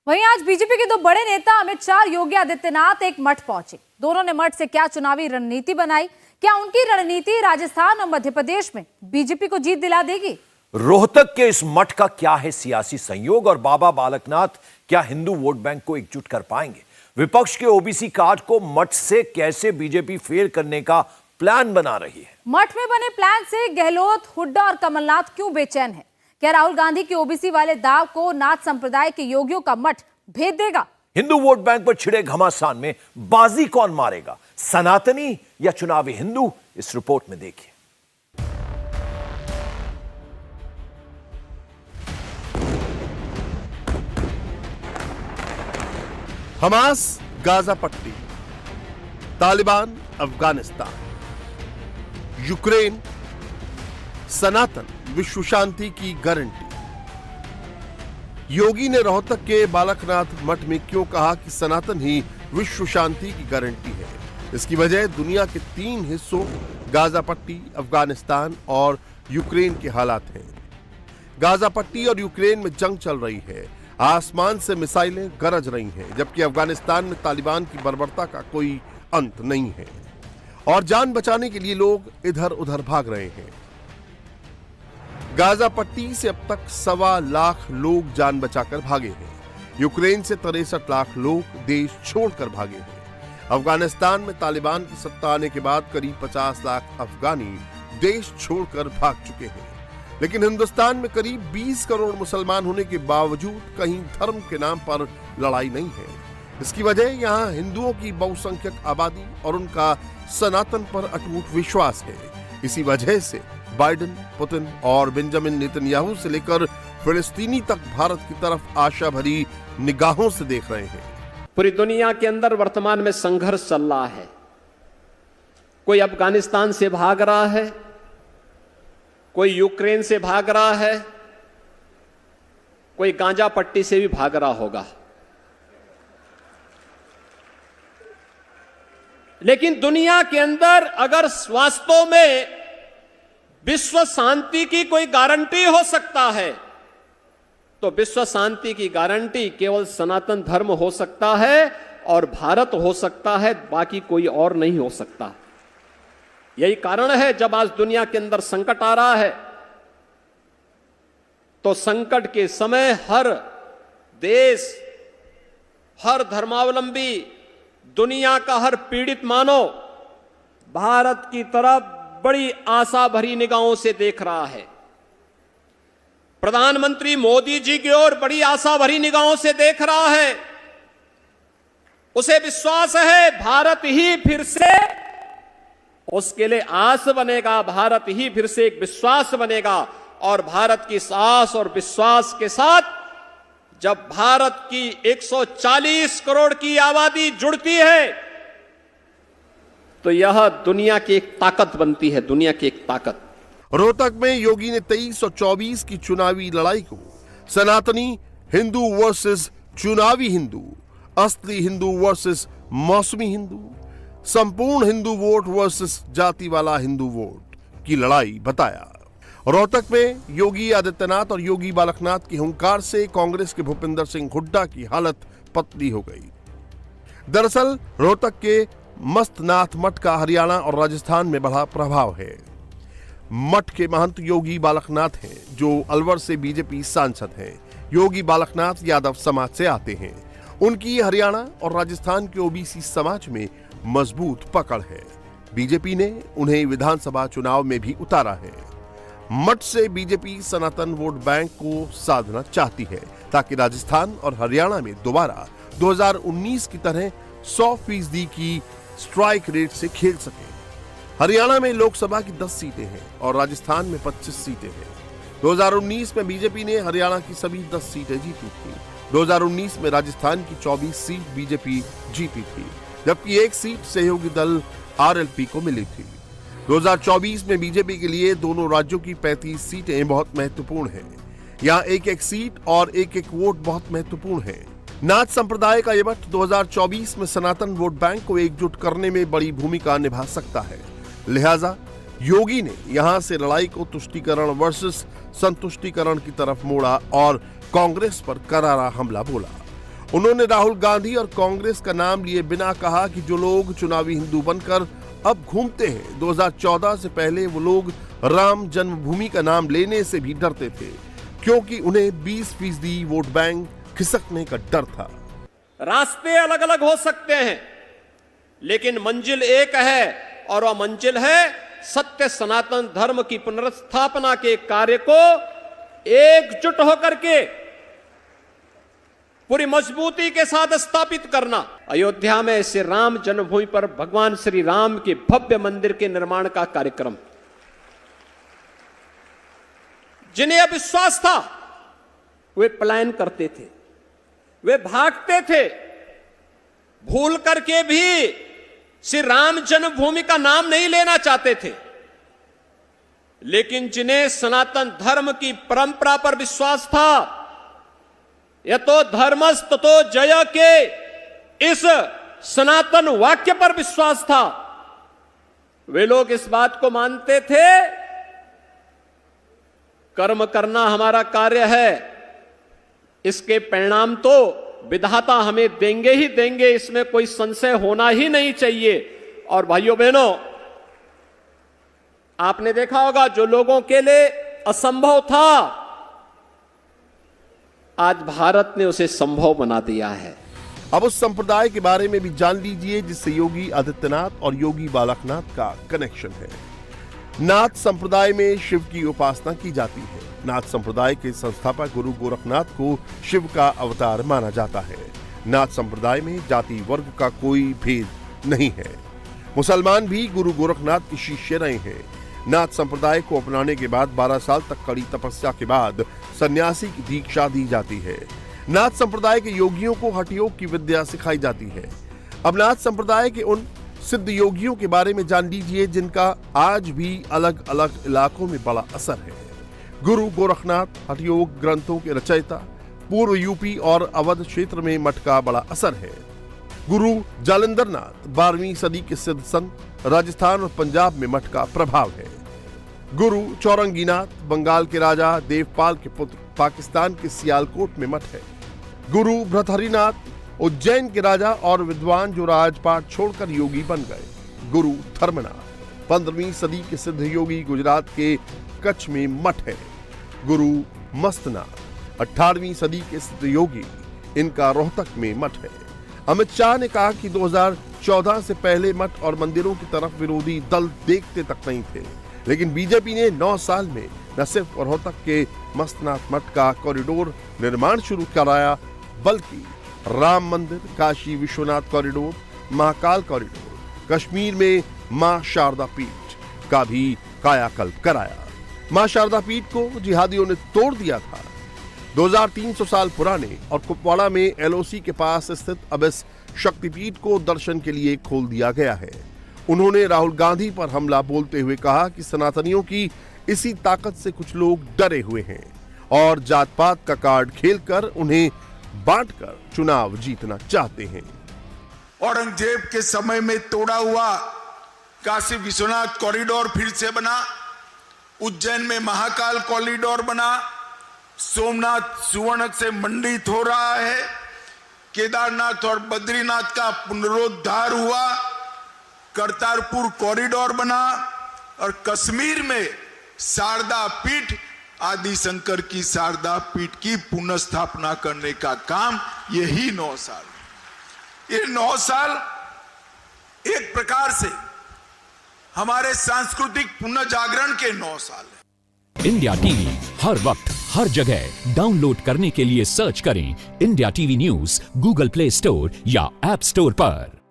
वहीं आज बीजेपी के दो बड़े नेता अमित शाह और योगी आदित्यनाथ एक मठ पहुंचे। दोनों ने मठ से क्या चुनावी रणनीति बनाई, क्या उनकी रणनीति राजस्थान और मध्य प्रदेश में बीजेपी को जीत दिला देगी? रोहतक के इस मठ का क्या है सियासी संयोग और बाबा बालकनाथ क्या हिंदू वोट बैंक को एकजुट कर पाएंगे? विपक्ष के ओबीसी कार्ड को मठ से कैसे बीजेपी फेल करने का प्लान बना रही है? मठ में बने प्लान से गहलोत, हुड्डा और कमलनाथ क्यों बेचैन है? क्या राहुल गांधी के ओबीसी वाले दाव को नाथ संप्रदाय के योगियों का मठ भेद देगा? हिंदू वोट बैंक पर छिड़े घमासान में बाजी कौन मारेगा, सनातनी या चुनावी हिंदू? इस रिपोर्ट में देखिए। हमास गाजा पट्टी, तालिबान अफगानिस्तान, यूक्रेन सनातन विश्व शांति की गारंटी। योगी ने रोहतक के बालकनाथ मठ में क्यों कहा कि सनातन ही विश्व शांति की गारंटी है? इसकी वजह दुनिया के 3 हिस्सों गाजा पट्टी, अफगानिस्तान और यूक्रेन के हालात हैं। गाजा पट्टी और यूक्रेन में जंग चल रही है, आसमान से मिसाइलें गरज रही हैं, जबकि अफगानिस्तान में तालिबान की बर्बरता का कोई अंत नहीं है और जान बचाने के लिए लोग इधर उधर भाग रहे हैं। गाजा पट्टी से अब तक 1.25 लाख लोग जान बचाकर भागे हैं। यूक्रेन से 63 लाख लोग देश छोड़कर भागे हैं। अफगानिस्तान में तालिबान की सत्ता आने के बाद करीब 50 लाख अफगानी देश छोड़कर भाग चुके हैं। लेकिन हिंदुस्तान में करीब 20 करोड़ मुसलमान होने के बावजूद कहीं धर्म के नाम पर लड़ाई नहीं है। इसकी वजह यहाँ हिंदुओं की बहुसंख्यक आबादी और उनका सनातन पर अटूट विश्वास है। इसी वजह से बाइडेन, पुतिन और बेंजामिन नेतन्याहू से लेकर फिलिस्तीनी तक भारत की तरफ आशा भरी निगाहों से देख रहे हैं। पूरी दुनिया के अंदर वर्तमान में संघर्ष चल रहा है। कोई अफगानिस्तान से भाग रहा है, कोई यूक्रेन से भाग रहा है, कोई गांजा पट्टी से भी भाग रहा होगा। लेकिन दुनिया के अंदर अगर वास्तव में विश्व शांति की कोई गारंटी हो सकता है तो विश्व शांति की गारंटी केवल सनातन धर्म हो सकता है और भारत हो सकता है, बाकी कोई और नहीं हो सकता। यही कारण है जब आज दुनिया के अंदर संकट आ रहा है तो संकट के समय हर देश, हर धर्मावलंबी, दुनिया का हर पीड़ित मानव भारत की तरफ बड़ी आशा भरी निगाहों से देख रहा है। प्रधानमंत्री मोदी जी की ओर बड़ी आशा भरी निगाहों से देख रहा है। उसे विश्वास है भारत ही फिर से उसके लिए आस बनेगा, भारत ही फिर से एक विश्वास बनेगा। और भारत की आस और विश्वास के साथ जब भारत की 140 करोड़ की आबादी जुड़ती है तो यह दुनिया की एक ताकत बनती है, दुनिया की एक ताकत। रोहतक में योगी ने 23 और 24 की चुनावी लड़ाई को सनातनी हिंदू वर्सेस चुनावी हिंदू, असली हिंदू वर्सेस मौसमी हिंदू, संपूर्ण हिंदू वोट वर्सेस जाति वाला हिंदू वोट की लड़ाई बताया। रोहतक में योगी आदित्यनाथ और योगी बालकनाथ की हुंकार से कांग्रेस के भूपेंद्र सिंह हुड्डा की हालत पतली हो गई। दरअसल रोहतक के मस्तनाथ मठ का हरियाणा और राजस्थान में बड़ा प्रभाव है। मठ के महंत योगी बालकनाथ हैं, जो अलवर से बीजेपी सांसद हैं। योगी बालकनाथ यादव समाज से आते हैं। उनकी हरियाणा और राजस्थान के ओबीसी समाज में मजबूत पकड़ है। बीजेपी ने उन्हें विधानसभा चुनाव में भी उतारा है। मठ से बीजेपी सनातन वोट बैंक को साधना चाहती है ताकि राजस्थान और हरियाणा में दोबारा 2019 की तरह 100% की स्ट्राइक रेट से खेल सके। हरियाणा में लोकसभा की 10 सीटें हैं और राजस्थान में 25 सीटें हैं। 2019 में बीजेपी ने हरियाणा की सभी 10 सीटें जीती थी। 2019 में राजस्थान की 24 सीट बीजेपी जीती थी, जबकि 1 सीट सहयोगी दल आरएलपी को मिली थी। 2024 में बीजेपी के लिए दोनों राज्यों की 35 सीटें बहुत महत्वपूर्ण हैं। यहाँ एक सीट और एक वोट बहुत महत्वपूर्ण है। नाथ संप्रदाय का ये मठ 2024 में सनातन वोट बैंक को एकजुट करने में बड़ी भूमिका निभा सकता है। लिहाजा योगी ने यहां से लड़ाई को तुष्टीकरण वर्सेस संतुष्टीकरण की तरफ मोड़ा और कांग्रेस पर करारा हमला बोला। उन्होंने राहुल गांधी और कांग्रेस का नाम लिए बिना कहा कि जो लोग चुनावी हिंदू बनकर अब घूमते हैं, 2014 से पहले वो लोग राम जन्मभूमि का नाम लेने से भी डरते थे, क्योंकि उन्हें 20% वोट बैंक खिसकने का डर था। रास्ते अलग अलग हो सकते हैं, लेकिन मंजिल एक है, और वह मंजिल है सत्य सनातन धर्म की पुनर्स्थापना के कार्य को एकजुट होकर के पूरी मजबूती के साथ स्थापित करना। अयोध्या में श्री राम जन्मभूमि पर भगवान श्री राम के भव्य मंदिर के निर्माण का कार्यक्रम, जिन्हें अविश्वास था वे पलायन करते थे, वे भागते थे, भूल करके भी श्री राम जन्मभूमि का नाम नहीं लेना चाहते थे। लेकिन जिन्हें सनातन धर्म की परंपरा पर विश्वास था, यतो धर्मस्ततो जय के इस सनातन वाक्य पर विश्वास था, वे लोग इस बात को मानते थे कर्म करना हमारा कार्य है, इसके परिणाम तो विधाता हमें देंगे ही देंगे, इसमें कोई संशय होना ही नहीं चाहिए। और भाइयों बहनों, आपने देखा होगा जो लोगों के लिए असंभव था, आज भारत ने उसे संभव बना दिया है। अब उस संप्रदाय के बारे में भी जान लीजिए जिससे योगी आदित्यनाथ और योगी बालकनाथ का कनेक्शन है। नाथ संप्रदाय में शिव की उपासना की जाती है। नाथ संप्रदाय के संस्थापक गुरु गोरखनाथ को शिव का अवतार माना जाता है। नाथ संप्रदाय में जाति वर्ग का कोई भेद नहीं है। मुसलमान भी गुरु गोरखनाथ के शिष्य रहे हैं। नाथ संप्रदाय को अपनाने के बाद 12 साल तक कड़ी तपस्या के बाद सन्यासी की दीक्षा दी जाती है। नाथ संप्रदाय के योगियों को हठ योग की विद्या सिखाई जाती है। अब नाथ संप्रदाय के उन सिद्ध योगियों के बारे में जान लीजिए जिनका आज भी अलग अलग इलाकों में बड़ा असर है। गुरु गोरखनाथ हठ योग ग्रंथों के रचयिता, पूर्व यूपी और अवध क्षेत्र में मठ का बड़ा असर है। गुरु जालंधर नाथ 12वीं सदी के सिद्ध संत, राजस्थान और पंजाब में मठ का प्रभाव है। गुरु चौरंगीनाथ बंगाल के राजा देवपाल के पुत्र, पाकिस्तान के सियालकोट में मठ है। गुरु भृतहरिनाथ उज्जैन के राजा और विद्वान जो राजपाट छोड़कर योगी बन गए। गुरु धर्मनाथ 15वीं सदी के सिद्ध योगी, गुजरात के कच्छ में मठ है। गुरु मस्तनाथ 18वीं सदी के सिद्ध योगी, इनका रोहतक में मठ है। अमित शाह ने कहा कि 2014 से पहले मठ और मंदिरों की तरफ विरोधी दल देखते तक नहीं थे, लेकिन बीजेपी ने 9 साल में न सिर्फ रोहतक के मस्तनाथ मठ का कॉरिडोर निर्माण शुरू कराया, बल्कि राम मंदिर, काशी विश्वनाथ कॉरिडोर, महाकाल कॉरिडोर, कश्मीर में मां शारदा पीठ का भी कायाकल्प कराया। मां शारदा पीठ को जिहादियों ने तोड़ दिया था। 2300 साल पुराने और कुपवाड़ा में एलओसी के पास स्थित अब इस शक्तिपीठ को दर्शन के लिए खोल दिया गया है। उन्होंने राहुल गांधी पर हमला बोलते हुए कहा कि सनातनियों की इसी ताकत से कुछ लोग डरे हुए हैं और जात पात का कार्ड खेलकर उन्हें बांटकर चुनाव जीतना चाहते हैं। औरंगजेब के समय में तोड़ा हुआ काशी विश्वनाथ कॉरिडोर फिर से बना, उज्जैन में महाकाल कॉरिडोर बना, सोमनाथ सुवर्ण से मंडित हो रहा है, केदारनाथ और बद्रीनाथ का पुनरुद्धार हुआ, करतारपुर कॉरिडोर बना और कश्मीर में शारदा पीठ, आदि शंकर की शारदा पीठ की पुनर्स्थापना करने का काम यही 9 साल। ये 9 साल एक प्रकार से हमारे सांस्कृतिक पुनर्जागरण के 9 साल है। इंडिया टीवी हर वक्त हर जगह डाउनलोड करने के लिए सर्च करें India TV news Google play store या ऐप स्टोर पर।